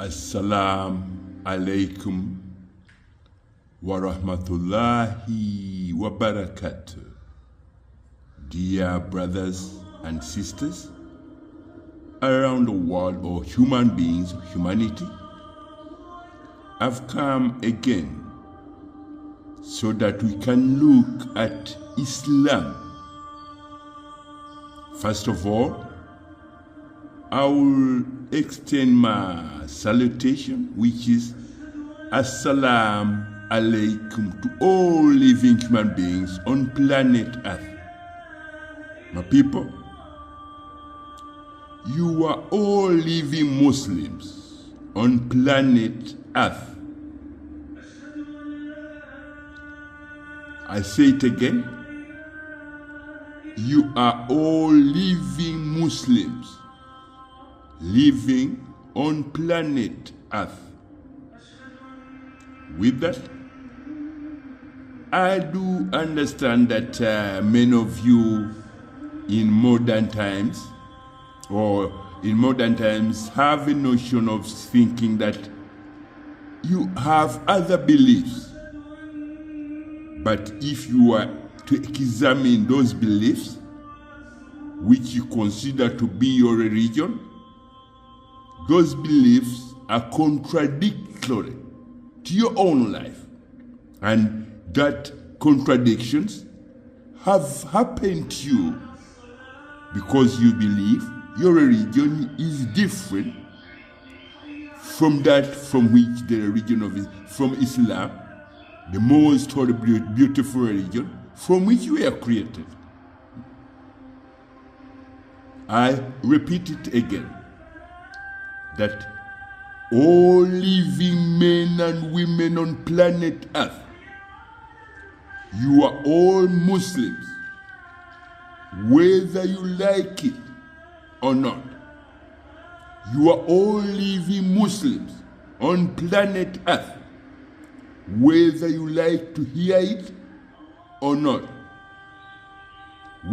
Assalamu alaikum wa rahmatullahi wa barakatuh. Dear brothers and sisters around the world, or human beings, humanity, I've come again so that we can look at Islam. First of all, I will extend my salutation, which is Assalamu alaikum, to all living human beings on planet Earth. My people, you are all living Muslims on planet Earth. I say it again. You are all living Muslims living on planet Earth. With that, I do understand that many of you in modern times have a notion of thinking that you have other beliefs. But if you are to examine those beliefs, which you consider to be your religion, those beliefs are contradictory to your own life. And that contradictions have happened to you because you believe your religion is different from that from which the religion from Islam, the most holy, beautiful religion from which we are created. I repeat it again, that all living men and women on planet Earth, you are all Muslims, whether you like it or not. You are all living Muslims on planet Earth, whether you like to hear it or not.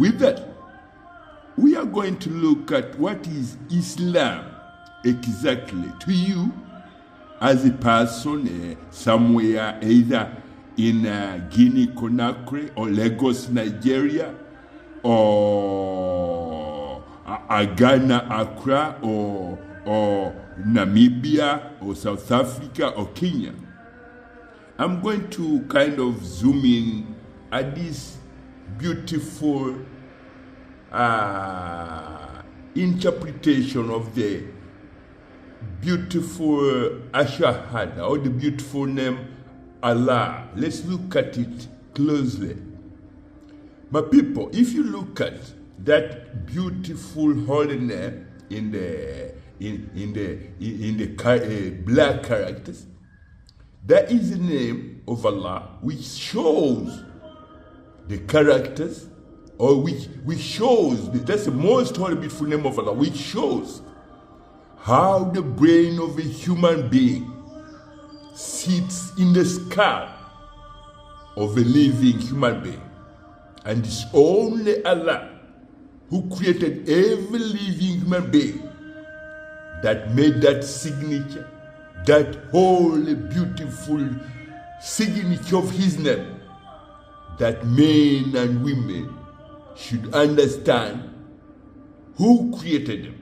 With that, we are going to look at what is Islam exactly to you as a person somewhere either in Guinea Conakry or Lagos, Nigeria, or Ghana, Accra, or Namibia, or South Africa, or Kenya. I'm going to kind of zoom in at this beautiful interpretation of the beautiful Ashahada, or the beautiful name Allah. Let's look at it closely. My people, if you look at that beautiful holy name in the black characters, there is a name of Allah which shows the characters, or which shows, that's the most holy, beautiful name of Allah, which shows how the brain of a human being sits in the skull of a living human being. And it's only Allah who created every living human being that made that signature, that holy, beautiful signature of his name, that men and women should understand who created them.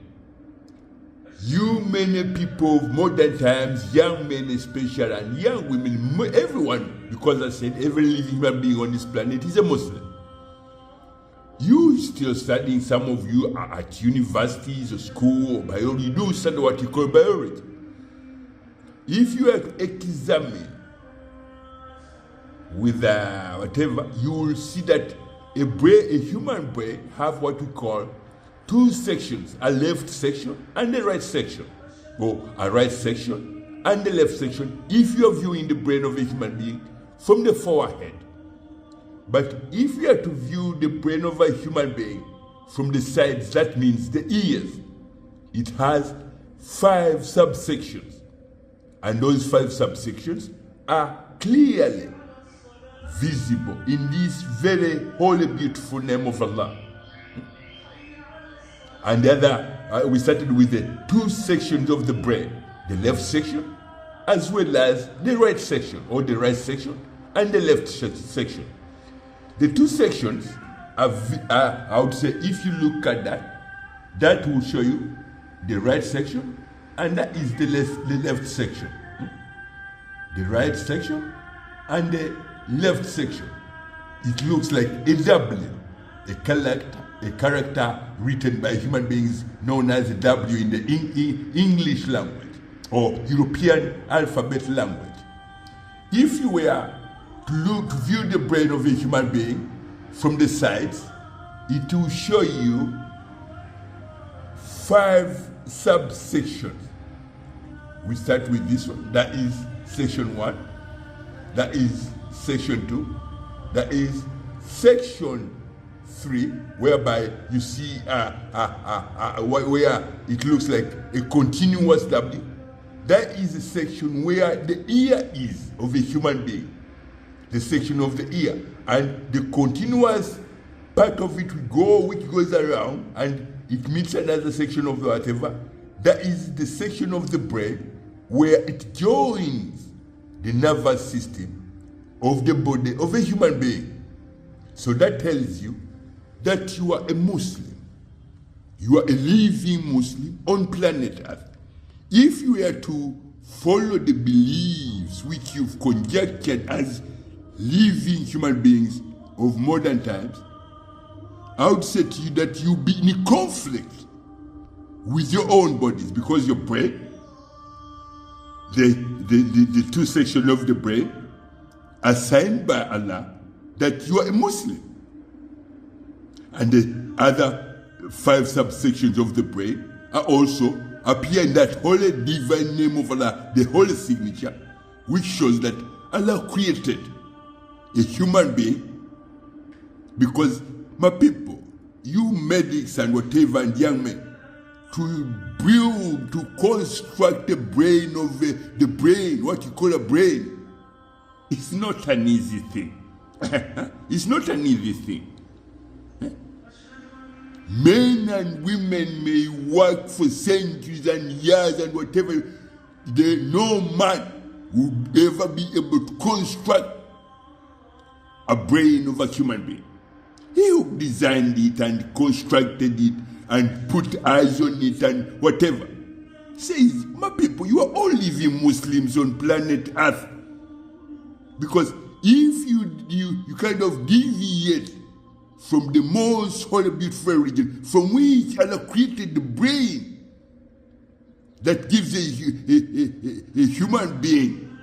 You many people of modern times, young men especially, and young women, everyone, because I said every living human being on this planet is a Muslim. You still studying, some of you are at universities or school or biology, you do study what you call biology. If you examine with whatever, you will see that a human brain have what we call two sections, a left section and a right section, or a right section and the left section, if you are viewing the brain of a human being from the forehead. But if you are to view the brain of a human being from the sides, that means the ears, it has 5 subsections. And those 5 subsections are clearly visible in this very holy, beautiful name of Allah. And the other, we started with the 2 sections of the brain. the left section, as well as the right section, or the right section and the left section. The two sections are, I would say, if you look at that will show you the right section, and that is the left section. The right section and the left section. It looks like a W, a character written by human beings known as a W in the English language or European alphabet language. If you were to view the brain of a human being from the sides, it will show you 5 subsections. We start with this one. That is section 1. That is section 2. That is section 3, whereby you see where it looks like a continuous W. That is a section where the ear is of a human being, the section of the ear, and the continuous part of it which goes around and it meets another section of the whatever. That is the section of the brain where it joins the nervous system of the body of a human being. So that tells you that you are a Muslim. You are a living Muslim on planet Earth. If you were to follow the beliefs which you've conjectured as living human beings of modern times, I would say to you that you'll be in conflict with your own bodies, because your brain, the two sections of the brain, assigned by Allah that you are a Muslim. And the other 5 subsections of the brain are also appear in that holy divine name of Allah, the holy signature, which shows that Allah created a human being. Because, my people, you medics and whatever, and young men, to build, to construct the brain of the brain, what you call a brain, it's not an easy thing. It's not an easy thing. Men and women may work for centuries and years and whatever. No man will ever be able to construct a brain of a human being. He who designed it and constructed it and put eyes on it and whatever says, my people, you are all living Muslims on planet Earth. Because if you kind of deviate from the most holy, beautiful religion, from which Allah created the brain that gives a human being,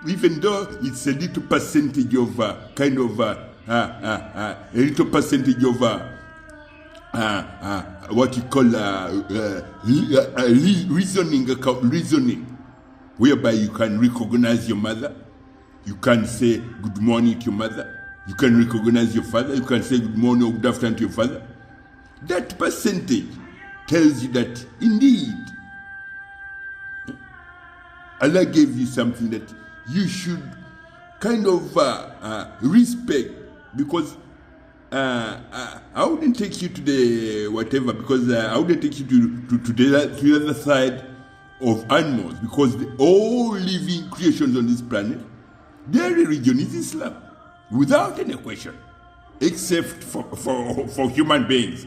even though it's a little percentage of what you call reasoning, whereby you can recognize your mother, you can say good morning to your mother, you can recognize your father, you can say good morning or good afternoon to your father. That percentage tells you that indeed Allah gave you something that you should kind of respect, because I wouldn't take you to the whatever, because I wouldn't take you to the other side of animals, because all living creations on this planet, their religion is Islam, without any question, except for human beings.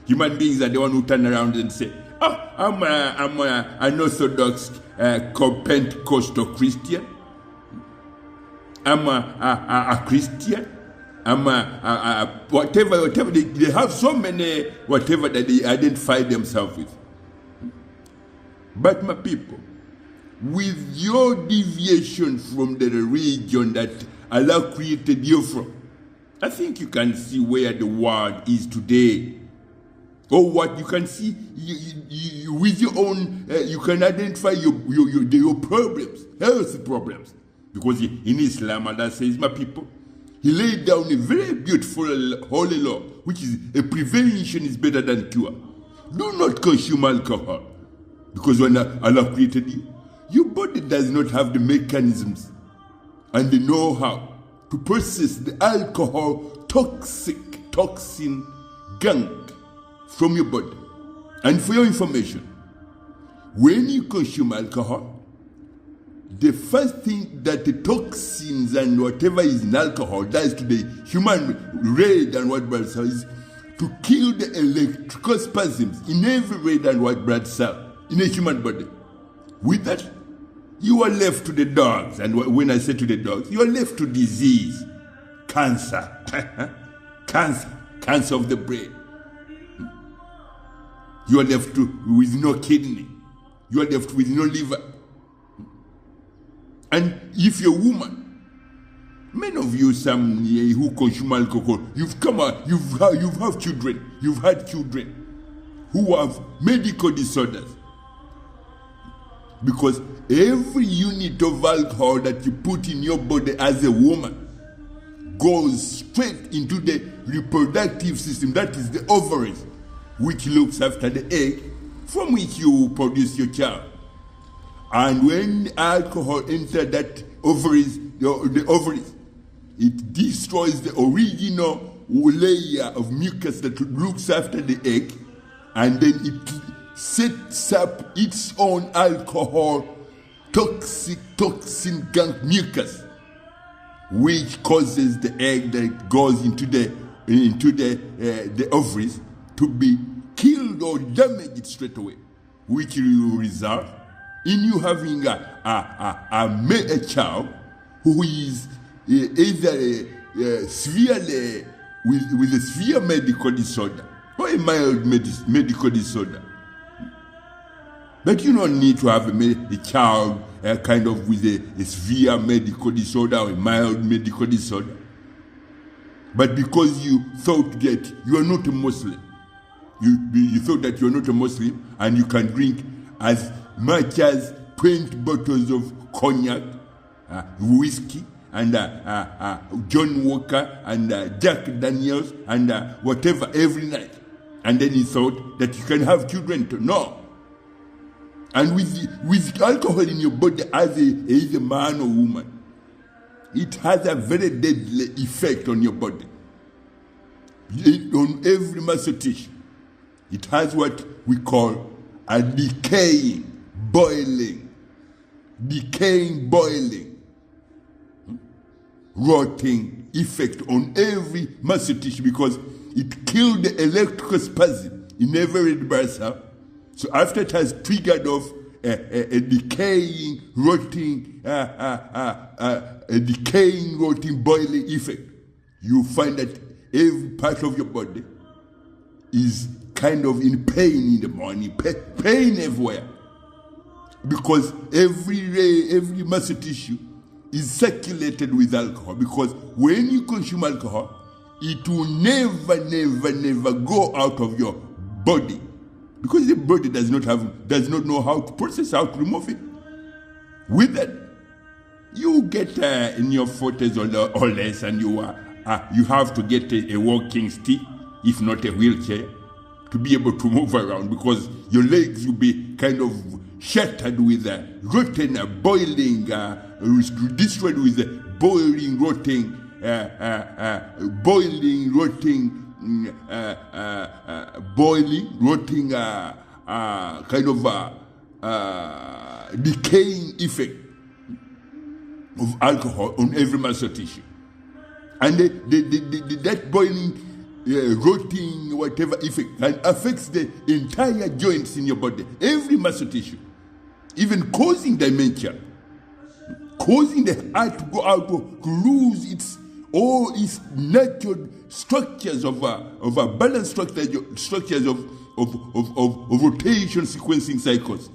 Human beings are the one who turn around and say, "Oh, I'm an Orthodox Pentecostal Christian. I'm a Christian. I'm a whatever. They have so many whatever that they identify themselves with." But my people, with your deviation from the religion that Allah created you from, I think you can see where the world is today. Or what you can see, you with your own, you can identify your problems, health problems. Because in Islam, Allah says, my people, He laid down a very beautiful holy law, which is a prevention is better than cure. Do not consume alcohol. Because when Allah created you, your body does not have the mechanisms and the know-how to process the alcohol toxin gunk from your body. And for your information, when you consume alcohol, the first thing that the toxins and whatever is in alcohol does to the human red and white blood cell is to kill the electrical spasms in every red and white blood cell in a human body. With that, you are left to the dogs. And when I say to the dogs, you are left to disease, cancer, cancer of the brain. You are left with no kidney. You are left with no liver. And if you're a woman, many of you, some who consume alcohol, you've had children who have medical disorders. Because every unit of alcohol that you put in your body as a woman goes straight into the reproductive system, that is the ovaries, which looks after the egg from which you produce your child. And when alcohol enters that ovaries, the ovaries, it destroys the original layer of mucus that looks after the egg, and then it sets up its own alcohol, toxin gunk mucus, which causes the egg that goes into the ovaries to be killed or damaged straight away, which will result in you having a child who is either severely with a severe medical disorder or a mild medical disorder. But you don't need to have a child kind of with a severe medical disorder or a mild medical disorder. But because you thought that you are not a Muslim, you thought that you are not a Muslim and you can drink as much as 20 bottles of cognac, whiskey, and John Walker, and Jack Daniels, and whatever every night. And then he thought that you can have children too. No. And with alcohol in your body as a man or woman, it has a very deadly effect on your body. On every muscle tissue. It has what we call a decaying, boiling, rotting effect on every muscle tissue, because it killed the electrical spasm in every red blood cell. So after it has triggered off a decaying, rotting, boiling effect, you find that every part of your body is kind of in pain in the morning, pain everywhere. Because every muscle tissue is circulated with alcohol. Because when you consume alcohol, it will never go out of your body. Because the body does not know how to process, how to remove it. With that, you get in your 40s or less, and you have to get a walking stick, if not a wheelchair, to be able to move around, because your legs will be kind of shattered with rotten, boiling, destroyed with boiling, rotting, kind of decaying effect of alcohol on every muscle tissue. And that boiling, rotting, whatever effect, and affects the entire joints in your body, every muscle tissue, even causing dementia, causing the heart to go out, to lose all its natural structures of balanced structures of rotation sequencing cycles.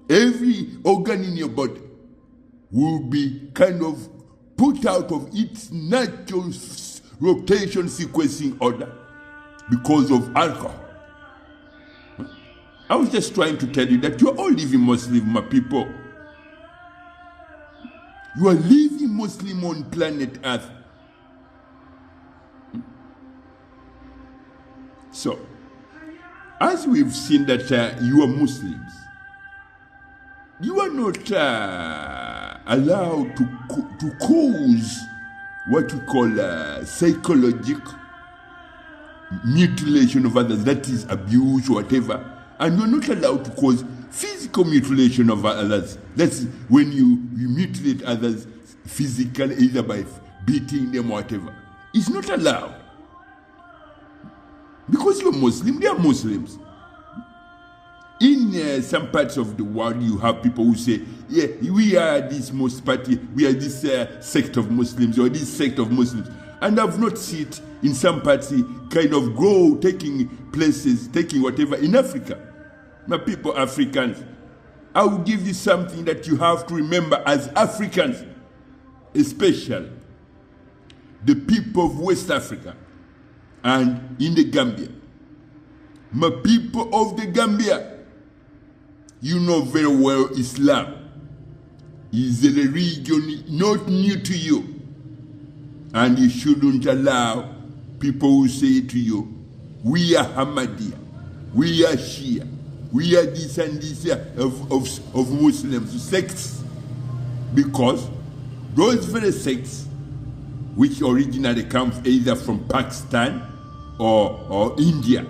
Every organ in your body will be kind of put out of its natural rotation sequencing order because of alcohol. I was just trying to tell you that you are all living Muslim, my people. You are living Muslim on planet Earth. So, as we've seen that you are Muslims, you are not allowed to cause what we call psychological mutilation of others, that is abuse or whatever, and you're not allowed to cause physical mutilation of others. That's when you mutilate others physically, either by beating them or whatever. It's not allowed. Because you're Muslim, they are Muslims. In some parts of the world, you have people who say, yeah, we are this party, we are this sect of Muslims or this sect of Muslims. And I've not seen it in some parts kind of grow, taking places, taking whatever in Africa. My people, Africans, I will give you something that you have to remember as Africans, especially the people of West Africa and in the Gambia. My people of the Gambia, you know very well Islam is a religion not new to you. And you shouldn't allow people who say to you, we are Ahmadiyya, we are Shia, we are this and this of Muslims, sects. Because those very sects, which originally come either from Pakistan or India,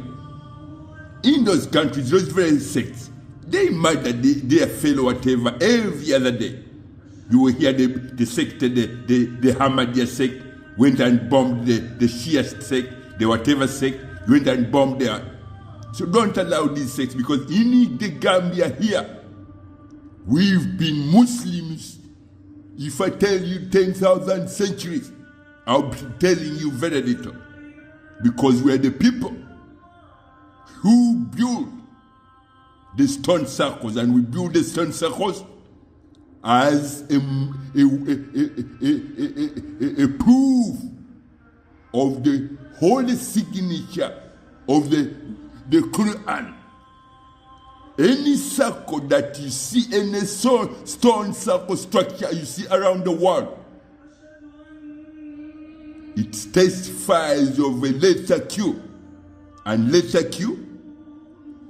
in those countries, those very sects, they murder their fellow whatever every other day. You will hear the sect, the Ahmadiyya sect, went and bombed the Shia sect, the whatever sect, went and bombed there. So don't allow these sects, because in the Gambia here, we've been Muslims. If I tell you 10,000 centuries, I'll be telling you very little. Because we're the people who built the stone circles, and we build the stone circles as a proof of the holy signature of the Quran. Any circle that you see, any stone circle structure you see around the world, it testifies of a letter Q. And letter Q,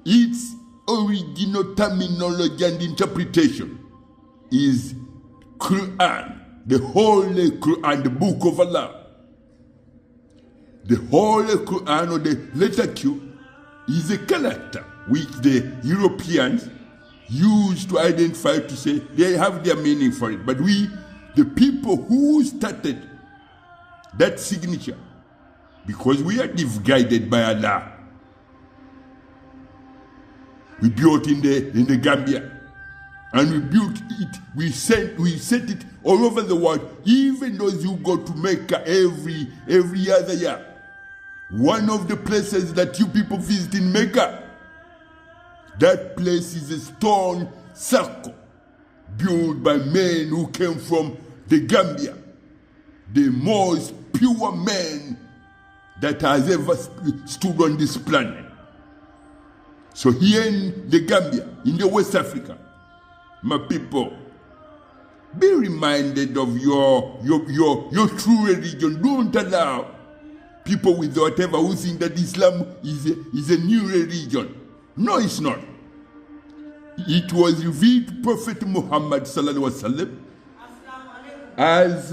its original terminology and interpretation is Quran, the Holy Quran, the Book of Allah. The Holy Quran, or the letter Q, is a character which the Europeans use to identify, to say they have their meaning for it. But we, the people who started that signature, because we are guided by Allah, we built in the Gambia, and we built it, we sent it all over the world, even those who go to Mecca every other year. One of the places that you people visit in Mecca, that place is a stone circle built by men who came from the Gambia, the most pure man that has ever stood on this planet. So here in the Gambia, in the West Africa, my people, be reminded of your true religion. Don't allow people with whatever who think that Islam is a new religion. No, it's not. It was revealed to Prophet Muhammad sallallahu alaihi wasallam as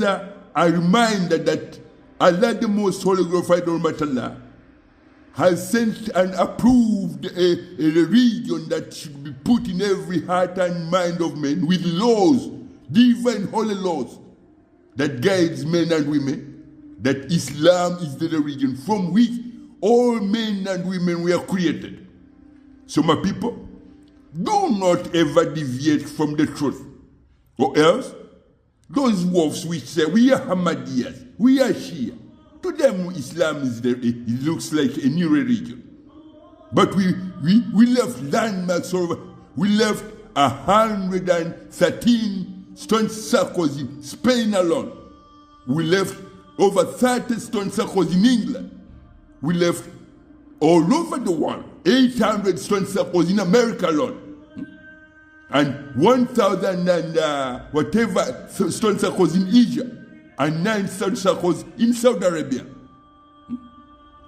a reminder that Allah, the Most Holy, Glorified Almighty Allah, has sent and approved a religion that should be put in every heart and mind of men, with laws, divine holy laws, that guides men and women, that Islam is the religion from which all men and women were created. So my people, do not ever deviate from the truth, or else those wolves which say we are Ahmadiyyas, we are Shia, to them Islam it looks like a new religion. But we left landmarks over, we left 113 stone circles in Spain alone. We left over 30 stone circles in England. We left all over the world 800 stone circles in America alone. And 1,000 and whatever stone circles in Egypt, and 9 stone circles in Saudi Arabia.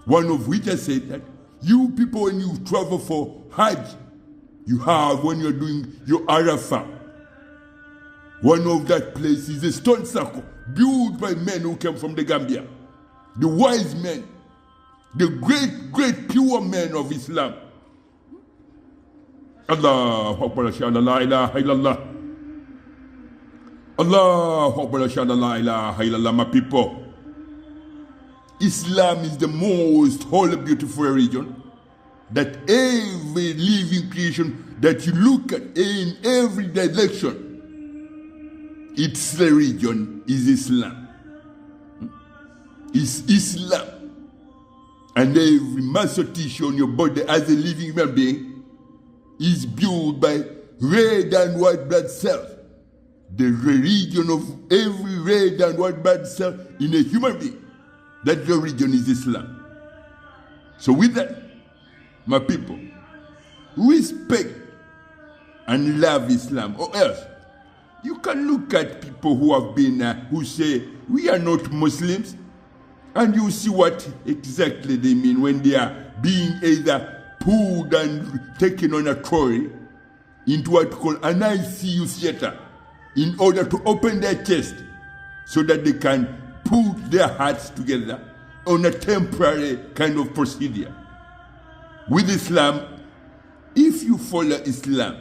One of which I said that you people, when you travel for Hajj, you have, when you're doing your Arafah, one of that place is a stone circle built by men who came from the Gambia, the wise men, the great pure men of Islam. Allahu Akbar, ashhadu la ilaha illallah. Allahu Akbar, ashhadu la ilaha illallah. My people, Islam is the most holy, beautiful religion that every living creation that you look at in every direction, its religion is Islam. It's Islam. And every muscle tissue on your body as a living human being is built by red and white blood cells. The religion of every red and white blood cell in a human being, that religion is Islam. So with that, my people, respect and love Islam, or else you can look at people who have been, who say, we are not Muslims, and you see what exactly they mean when they are being either pulled and taken on a trolley into what we call an ICU theater in order to open their chest so that they can put their hearts together on a temporary kind of procedure. With Islam, if you follow Islam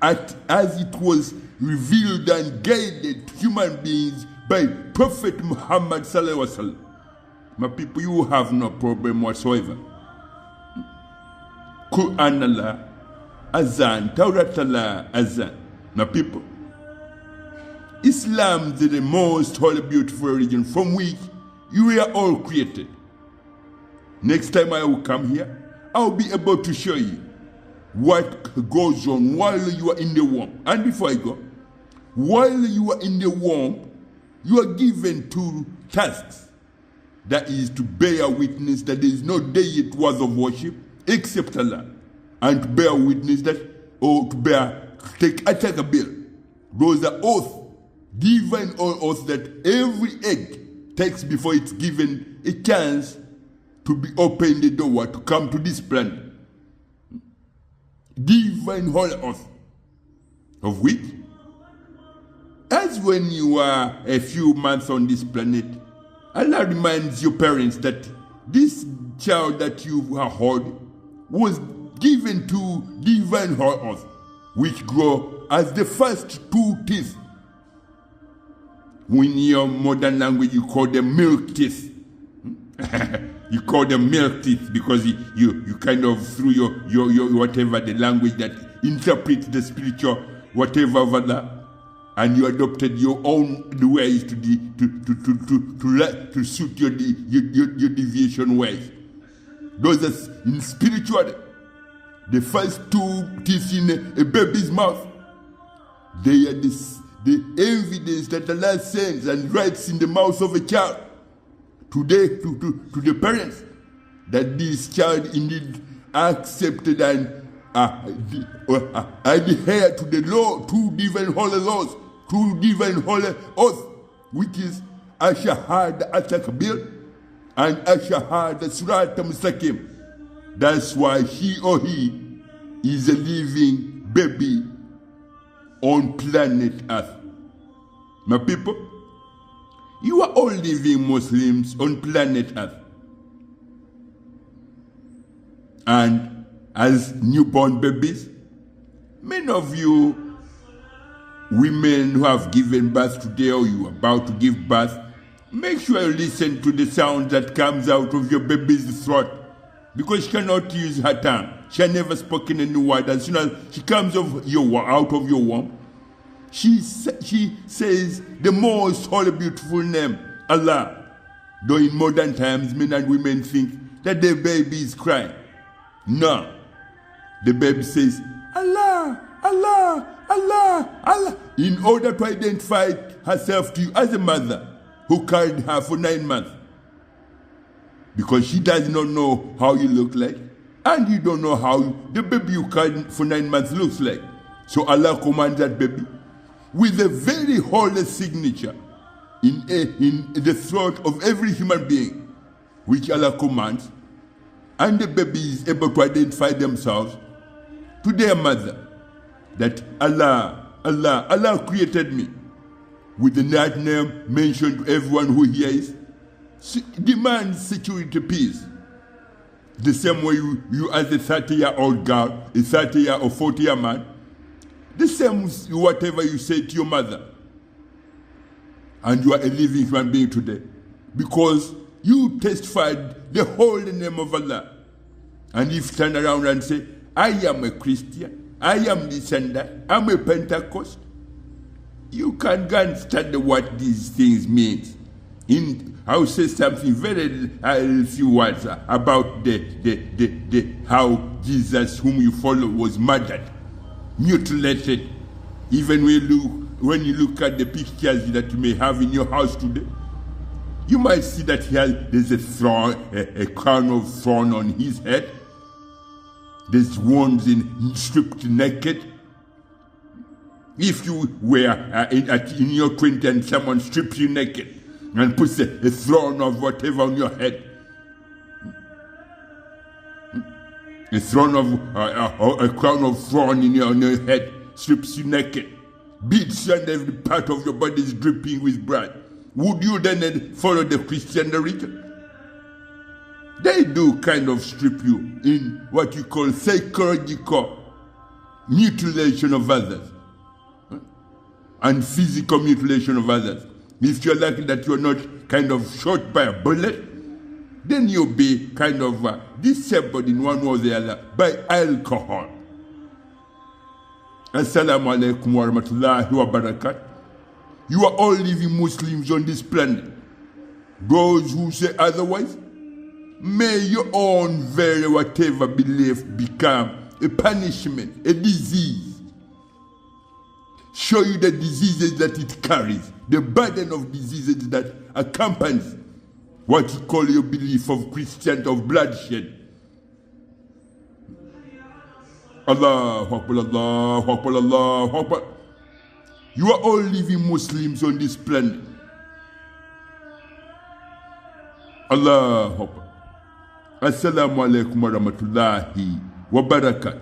as it was revealed and guided to human beings by Prophet Muhammad sallallahu alaihi wasallam, my people, you have no problem whatsoever. Quran Allah, Azan, Tawrat Allah, Azan. My people, Islam is the most holy, beautiful religion from which you were all created. Next time I will come here, I'll be able to show you what goes on while you are in the womb. And before I go, while you are in the womb, you are given two tasks. That is to bear witness that there is no deity worthy of worship except Allah, and to bear witness that, or to take a bill. Those are oaths, divine oaths that every egg takes before it's given a chance to be open the door to come to this planet. Divine holy oath, of which, as when you are a few months on this planet, Allah reminds your parents that this child that you are holding was given to divine oath, which grow as the first two teeth. In your modern language, you call them milk teeth. You call them milk teeth because you kind of through your whatever the language that interprets the spiritual whatever of Allah, and you adopted your own ways to suit your deviation ways. Those are in spiritual. The first two teeth in a baby's mouth, they are the evidence that Allah sends and writes in the mouth of a child to the parents that this child indeed accepted and adhere to the law, two divine holy laws, two divine holy oath, which is Ashahad At-Takbir and Ashahad Surat Mustaqim. That's why she or he is a living baby on planet Earth. My people, you are all living Muslims on planet Earth. And as newborn babies, many of you women who have given birth today or you are about to give birth, make sure you listen to the sound that comes out of your baby's throat, because she cannot use her tongue. She has never spoken any word. As soon as she comes out of your womb, she says the most holy, beautiful name, Allah. Though in modern times, men and women think that the baby is crying. No. The baby says, Allah, Allah, Allah, Allah, in order to identify herself to you as a mother who carried her for 9 months. Because she does not know how you look like, and you don't know how the baby you carried for 9 months looks like. So Allah commands that baby with a very holy signature in the throat of every human being, which Allah commands, and the baby is able to identify themselves to their mother, that Allah created me, with the right name mentioned to everyone who hears, demands security, peace. The same way you as a 30-year-old girl, a 30-year or 40-year man, the same whatever you say to your mother. And you are a living human being today. Because you testified the holy name of Allah. And if you turn around and say, I am a Christian, I am this and that, I'm a Pentecost, you can go and study what these things mean. I will say something very few words about the how Jesus, whom you follow, was murdered, mutilated. Even when you look at the pictures that you may have in your house today, you might see that there's a throne, a crown of thorn on his head. There's wounds stripped naked. If you were in your 20s and someone strips you naked and puts a throne of whatever on your head, a throne of a crown of thorn on your head, strips you naked, beats you and every part of your body is dripping with blood, would you then follow the Christian religion? They do kind of strip you in what you call psychological mutilation of others and physical mutilation of others. If you're lucky that you're not kind of shot by a bullet, then you'll be kind of disabled in one way or the other by alcohol. Assalamu alaikum wa rahmatullahi wa barakatuh. You are all living Muslims on this planet. Those who say otherwise, may your own very whatever belief become a punishment, a disease. Show you the diseases that it carries, the burden of diseases that accompanies what you call your belief of Christian, of bloodshed. Allahu Akbar, Allahu Akbar, Allahu Akbar. You are all living Muslims on this planet. Allahu Akbar. Assalamu alaikum wa rahmatullahi wa barakatuh.